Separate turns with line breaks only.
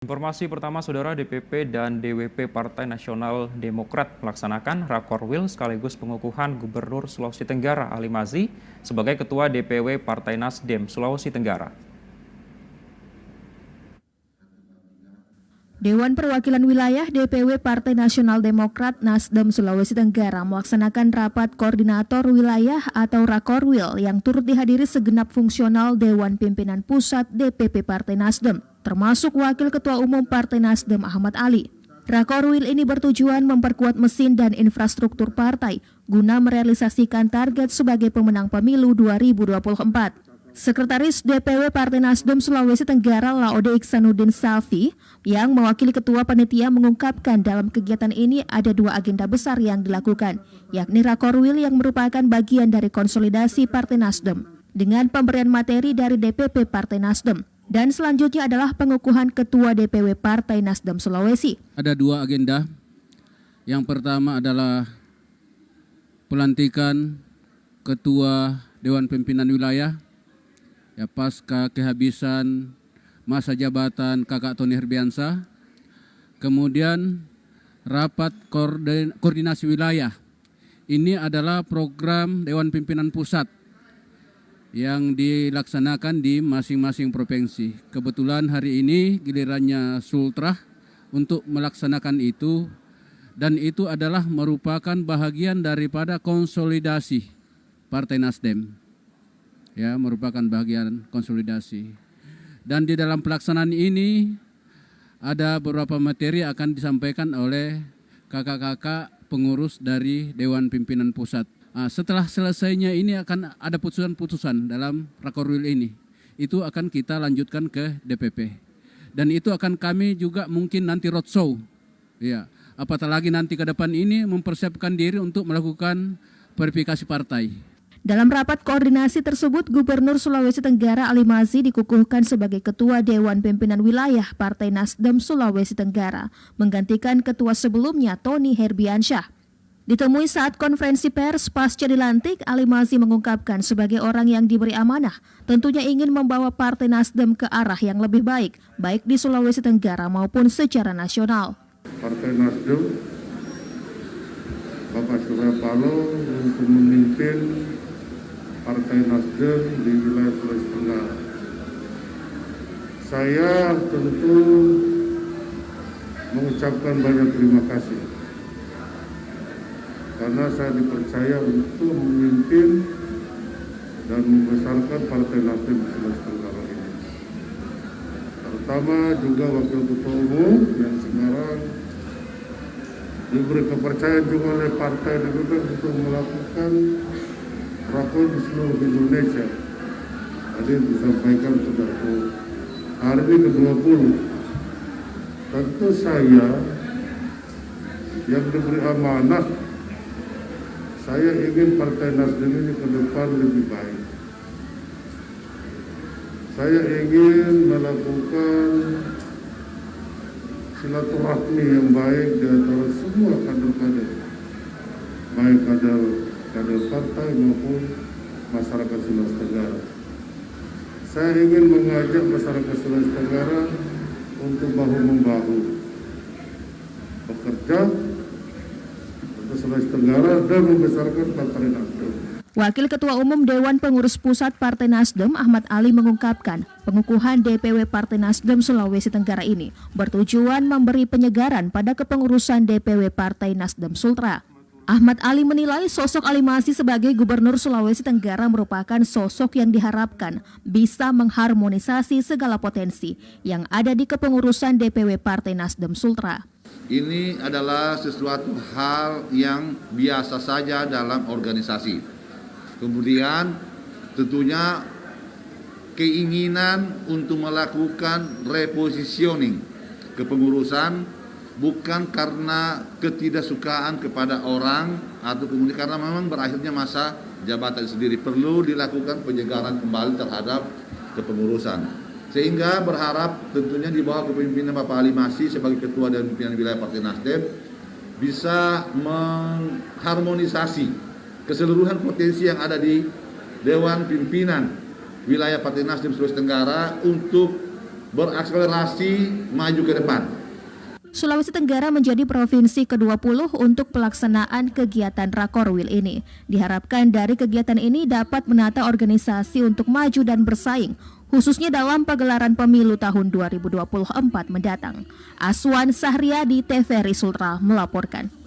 Informasi pertama, Saudara, DPP dan DWP Partai Nasional Demokrat melaksanakan Rakorwil sekaligus pengukuhan Gubernur Sulawesi Tenggara Ali Mazzi sebagai Ketua DPW Partai Nasdem Sulawesi Tenggara.
Dewan Perwakilan Wilayah DPW Partai Nasional Demokrat Nasdem Sulawesi Tenggara melaksanakan rapat koordinator wilayah atau Rakorwil yang turut dihadiri segenap fungsional Dewan Pimpinan Pusat DPP Partai Nasdem, termasuk Wakil Ketua Umum Partai Nasdem Ahmad Ali. Rakorwil ini bertujuan memperkuat mesin dan infrastruktur partai guna merealisasikan target sebagai pemenang pemilu 2024. Sekretaris DPW Partai Nasdem Sulawesi Tenggara Laode Iksanuddin Salfi yang mewakili Ketua Panitia mengungkapkan dalam kegiatan ini ada dua agenda besar yang dilakukan, yakni Rakorwil yang merupakan bagian dari konsolidasi Partai Nasdem dengan pemberian materi dari DPP Partai Nasdem, dan selanjutnya adalah pengukuhan Ketua DPW Partai Nasdem Sulawesi.
Ada dua agenda. Yang pertama adalah pelantikan Ketua Dewan Pimpinan Wilayah ya pasca kehabisan masa jabatan Kakak Tony Herbiansah. Kemudian rapat koordinasi wilayah. Ini adalah program Dewan Pimpinan Pusat yang dilaksanakan di masing-masing provinsi. Kebetulan hari ini gilirannya Sultra untuk melaksanakan itu, dan itu adalah merupakan bahagian daripada konsolidasi Partai Nasdem. Ya, merupakan bagian konsolidasi. Dan di dalam pelaksanaan ini ada beberapa materi akan disampaikan oleh kakak-kakak pengurus dari Dewan Pimpinan Pusat. Setelah selesainya ini akan ada putusan-putusan dalam Rakorwil ini. Itu akan kita lanjutkan ke DPP. Dan itu akan kami juga mungkin nanti roadshow. Ya, apatah lagi nanti ke depan ini mempersiapkan diri untuk melakukan verifikasi partai.
Dalam rapat koordinasi tersebut, Gubernur Sulawesi Tenggara Ali Mazzi dikukuhkan sebagai Ketua Dewan Pimpinan Wilayah Partai Nasdem Sulawesi Tenggara, menggantikan ketua sebelumnya Tony Herbiansyah. Ditemui saat konferensi pers pasca dilantik, Ali Mazzi mengungkapkan sebagai orang yang diberi amanah, tentunya ingin membawa Partai Nasdem ke arah yang lebih baik di Sulawesi Tenggara maupun secara nasional.
Partai Nasdem, Bapak Surya Paloh untuk memimpin Partai Nasdem di wilayah Sulawesi Tenggara. Saya tentu mengucapkan banyak terima kasih karena saya dipercaya untuk memimpin dan membesarkan Partai Nasdem di Sulawesi Tenggara ini. Terutama juga Wakil Ketua Umum yang sekarang diberi kepercayaan juga oleh Partai Demokrat untuk melakukan rakor di seluruh Indonesia. Tadi disampaikan sudah hari ini ke-20. Tentu saya yang diberi amanah, saya ingin Partai Nasdem ini ke depan lebih baik. Saya ingin melakukan silaturahmi yang baik di antara semua kader-kader, baik kader partai maupun masyarakat Sulawesi Tenggara. Saya ingin mengajak masyarakat Sulawesi Tenggara untuk bahu-membahu bekerja untuk Sulawesi Tenggara dan membesarkan Partai Nasdem.
Wakil Ketua Umum Dewan Pengurus Pusat Partai Nasdem Ahmad Ali mengungkapkan pengukuhan DPW Partai Nasdem Sulawesi Tenggara ini bertujuan memberi penyegaran pada kepengurusan DPW Partai Nasdem Sultra. Ahmad Ali menilai sosok Ali Mazzi sebagai Gubernur Sulawesi Tenggara merupakan sosok yang diharapkan bisa mengharmonisasi segala potensi yang ada di kepengurusan DPW Partai Nasdem Sultra.
Ini adalah sesuatu hal yang biasa saja dalam organisasi. Kemudian tentunya keinginan untuk melakukan repositioning kepengurusan bukan karena ketidaksukaan kepada orang atau kemudian karena memang berakhirnya masa jabatan sendiri, perlu dilakukan penyegaran kembali terhadap kepengurusan. Sehingga berharap tentunya di bawah kepemimpinan Bapak Ali Mazzi sebagai Ketua dan Pimpinan Wilayah Partai Nasdem bisa mengharmonisasi keseluruhan potensi yang ada di Dewan Pimpinan Wilayah Partai Nasdem Sulawesi Tenggara untuk berakselerasi maju ke depan.
Sulawesi Tenggara menjadi provinsi ke-20 untuk pelaksanaan kegiatan Rakorwil ini. Diharapkan dari kegiatan ini dapat menata organisasi untuk maju dan bersaing, khususnya dalam pagelaran pemilu tahun 2024 mendatang. Aswan Sahriadi, TVRI Sultra melaporkan.